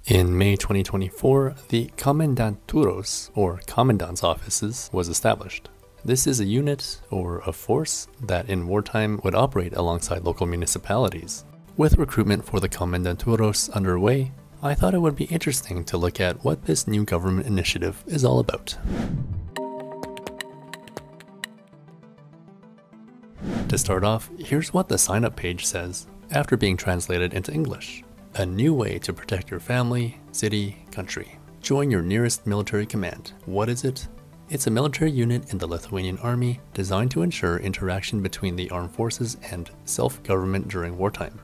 In May 2024, the Komendantūros, or Commandant's offices, was established. This is a unit, or a force, that in wartime would operate alongside local municipalities. With recruitment for the Komendantūros underway, I thought it would be interesting to look at what this new government initiative is all about. To start off, here's what the sign-up page says, after being translated into English. A new way to protect your family, city, country. Join your nearest military command. What is it? It's a military unit in the Lithuanian army designed to ensure interaction between the armed forces and self-government during wartime.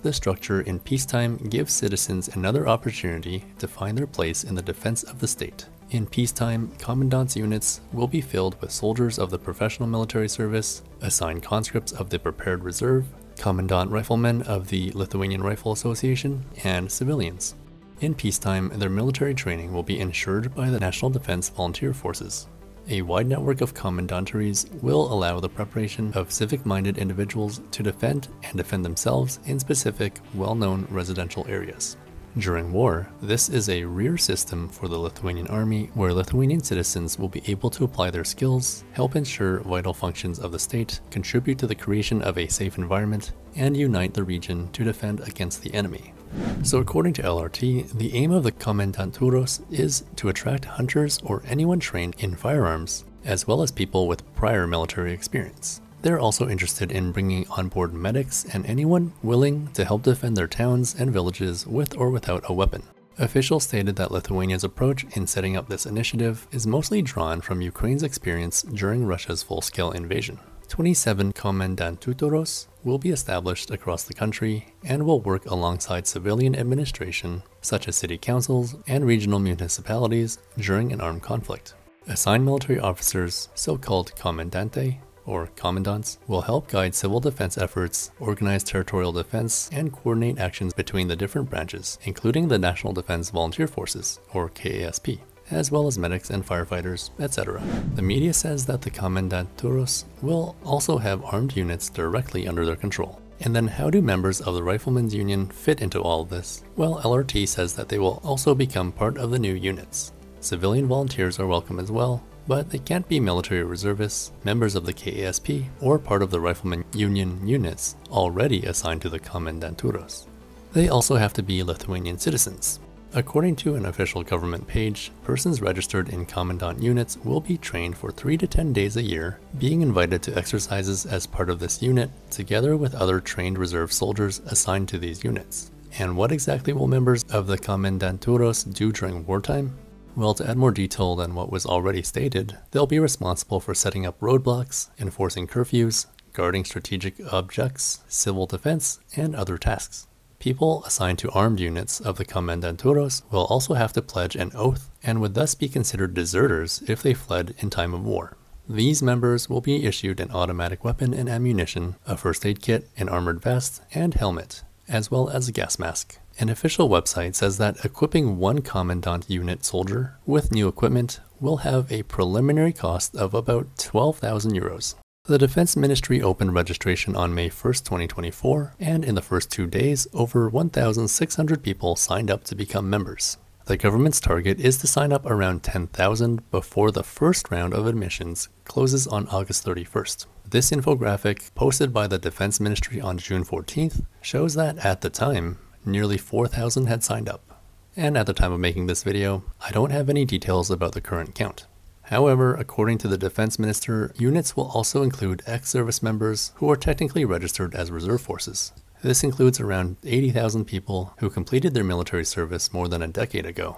The structure in peacetime gives citizens another opportunity to find their place in the defense of the state. In peacetime, Commandant's units will be filled with soldiers of the professional military service, assigned conscripts of the prepared reserve, Commandant riflemen of the Lithuanian Rifle Association, and civilians. In peacetime, their military training will be ensured by the National Defense Volunteer Forces. A wide network of commandanturies will allow the preparation of civic-minded individuals to defend themselves in specific, well-known residential areas. During war, this is a rear system for the Lithuanian army where Lithuanian citizens will be able to apply their skills, help ensure vital functions of the state, contribute to the creation of a safe environment, and unite the region to defend against the enemy. So according to LRT, the aim of the Komendantūros is to attract hunters or anyone trained in firearms, as well as people with prior military experience. They're also interested in bringing on board medics and anyone willing to help defend their towns and villages with or without a weapon. Officials stated that Lithuania's approach in setting up this initiative is mostly drawn from Ukraine's experience during Russia's full-scale invasion. 27 Komendantūros will be established across the country and will work alongside civilian administration, such as city councils and regional municipalities, during an armed conflict. Assigned military officers, so-called Commandante, or commandants, will help guide civil defense efforts, organize territorial defense, and coordinate actions between the different branches, including the National Defense Volunteer Forces, or KASP, as well as medics and firefighters, etc. The media says that the Komendantūros will also have armed units directly under their control. And then how do members of the Riflemen's Union fit into all of this? Well, LRT says that they will also become part of the new units. Civilian volunteers are welcome as well, but they can't be military reservists, members of the KASP, or part of the Rifleman Union units already assigned to the Komendantūros. They also have to be Lithuanian citizens. According to an official government page, persons registered in Commandant units will be trained for 3 to 10 days a year, being invited to exercises as part of this unit, together with other trained reserve soldiers assigned to these units. And what exactly will members of the Komendantūros do during wartime? Well, to add more detail than what was already stated, they'll be responsible for setting up roadblocks, enforcing curfews, guarding strategic objects, civil defense, and other tasks. People assigned to armed units of the Komendantūros will also have to pledge an oath and would thus be considered deserters if they fled in time of war. These members will be issued an automatic weapon and ammunition, a first aid kit, an armored vest, and helmet, as well as a gas mask. An official website says that equipping one Commandant unit soldier with new equipment will have a preliminary cost of about 12,000 euros. The Defense Ministry opened registration on May 1st, 2024, and in the first 2 days, over 1,600 people signed up to become members. The government's target is to sign up around 10,000 before the first round of admissions closes on August 31st. This infographic, posted by the Defense Ministry on June 14th, shows that at the time, nearly 4,000 had signed up. And at the time of making this video, I don't have any details about the current count. However, according to the Defense Minister, units will also include ex-service members who are technically registered as reserve forces. This includes around 80,000 people who completed their military service more than a decade ago.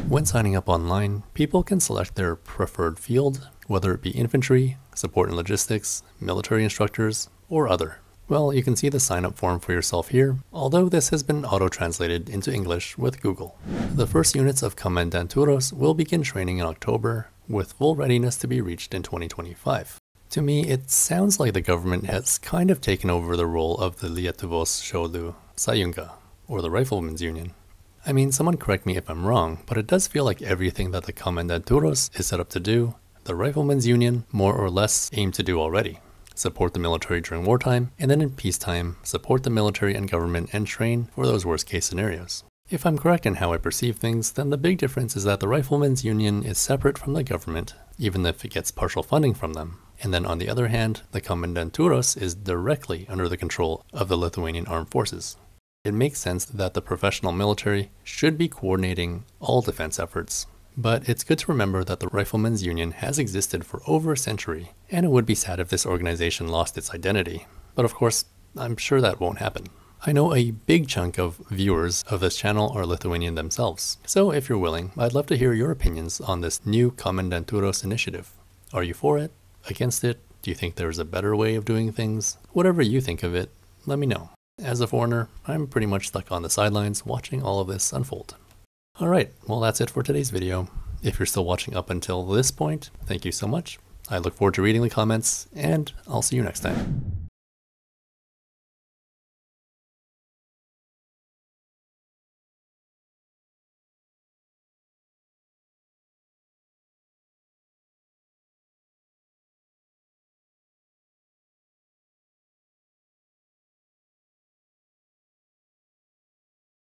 When signing up online, people can select their preferred field, whether it be infantry, support and logistics, military instructors, or other. Well, you can see the sign-up form for yourself here, although this has been auto-translated into English with Google. The first units of Komendantūros will begin training in October, with full readiness to be reached in 2025. To me, it sounds like the government has kind of taken over the role of the Lietuvos Šaulių Sąjunga, or the Riflemen's Union. I mean, someone correct me if I'm wrong, but it does feel like everything that the Komendantūros is set up to do, the Riflemen's Union more or less aim to do already. Support the military during wartime, and then in peacetime, support the military and government and train for those worst case scenarios. If I'm correct in how I perceive things, then the big difference is that the Riflemen's Union is separate from the government, even if it gets partial funding from them. And then on the other hand, the Komendantūros is directly under the control of the Lithuanian armed forces. It makes sense that the professional military should be coordinating all defense efforts. But it's good to remember that the Riflemen's Union has existed for over a century, and it would be sad if this organization lost its identity. But of course, I'm sure that won't happen. I know a big chunk of viewers of this channel are Lithuanian themselves, so if you're willing, I'd love to hear your opinions on this new Komendantūros initiative. Are you for it? Against it? Do you think there's a better way of doing things? Whatever you think of it, let me know. As a foreigner, I'm pretty much stuck on the sidelines watching all of this unfold. Alright, well that's it for today's video. If you're still watching up until this point, thank you so much. I look forward to reading the comments, and I'll see you next time.